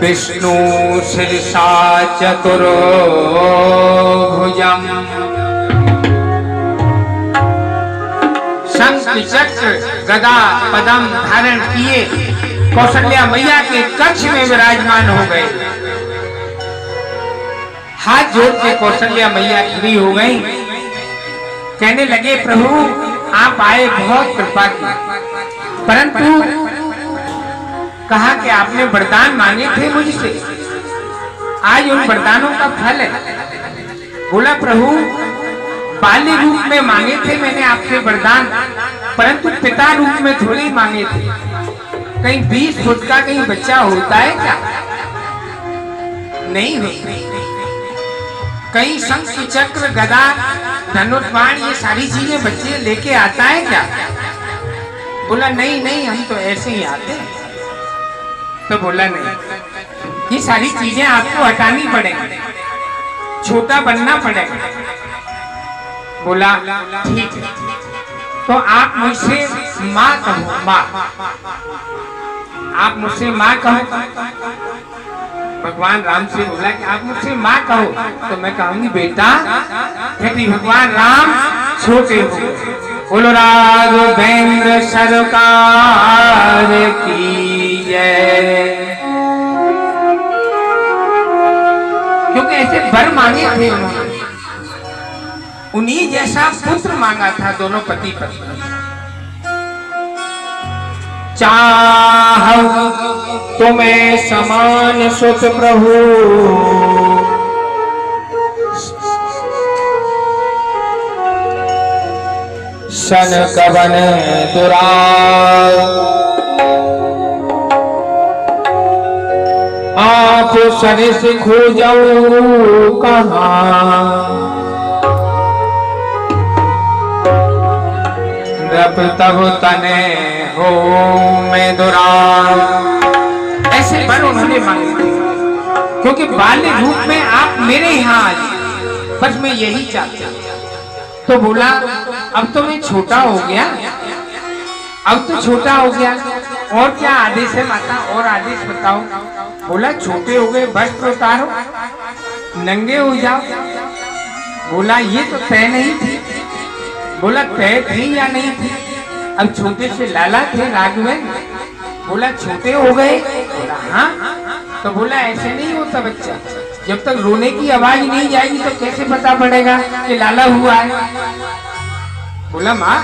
विष्णु शीर्षा चतुर्भुजम् शंख चक्र गदा पद्म धारण किए कौशल्या मैया के कक्ष में विराजमान हो गए। हाथ जोड़ के कौशल्या मैया खड़ी हो गई। कहने लगे प्रभु आप आए बहुत कृपा की, परंतु कहा कि आपने वरदान मांगे थे मुझसे, आज उन वरदानों का फल है। बोला प्रभु बाल्य रूप में मांगे थे मैंने आपसे वरदान, परंतु पिता रूप में थोड़ी मांगे थे। कहीं 20 फुट का कहीं बच्चा होता है क्या? नहीं होता। कहीं शंख चक्र गदा धनुष बाण ये सारी चीजें बच्चे लेके आता है क्या? बोला नहीं नहीं हम तो ऐसे ही आते हैं। तो बोला नहीं, ये सारी चीजें आपको हटानी पड़ेगी, छोटा बनना पड़ेगा। बोला ठीक है, तो आप मुझसे माँ कहो, माँ आप मुझसे माँ कहो। भगवान राम से बोला कि आप मुझसे माँ कहो, तो मैं कहूंगी बेटा। यदि भगवान राम छोटे हो। बोलो राघवेंद्र सरकार की जय। क्योंकि ऐसे वर मांगे थे उन्होंने, उन्हीं जैसा पुत्र मांगा था दोनों पति पत्नी। चाहूं तुम्हें समान सुत प्रभु, सन कवन दुराय। आप सरिस खोजऊ कहाँ, तब तने हो मैं दुराय। ऐसे वर उन्होंने मांगे थे, क्योंकि बाल्य रूप में आप मेरे यहाँ आ जाए, बस मैं यही चाहता। तो बोला अब तो मैं छोटा हो गया, अब तो छोटा हो गया, और क्या आदेश है माता, और आदेश बताओ। बोला छोटे हो गए वस्त्र उतारो, नंगे हो जाओ। बोला ये तो तय नहीं थी। बोला तय थी या नहीं थी? अब छोटे से लाला थे राघवेंद्र। बोला छोटे हो गए? बोला हाँ। तो बोला ऐसे नहीं होता बच्चा, जब तक रोने की आवाज नहीं जाएगी तो कैसे पता पड़ेगा कि लाला हुआ है? बोला माँ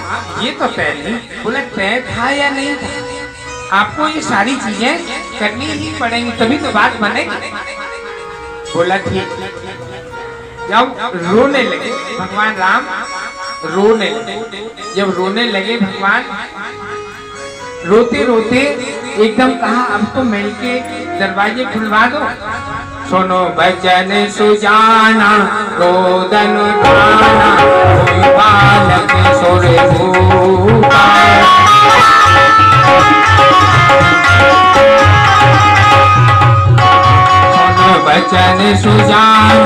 ये तो तय नहीं। बोला तय था या नहीं था? आपको ये सारी चीजें करनी ही पड़ेंगी, तभी तो बात बनेगी। बोला ठीक। जब रोने लगे भगवान राम, रोने लगे। जब रोने लगे भगवान, रोते रोते एकदम कहा अब तो मिल के दरवाजे खुलवा दो। सुनो बचन सुजाना रोदन उठाना, कोई बालक सुर भूपा। सुनो बचन सुजाना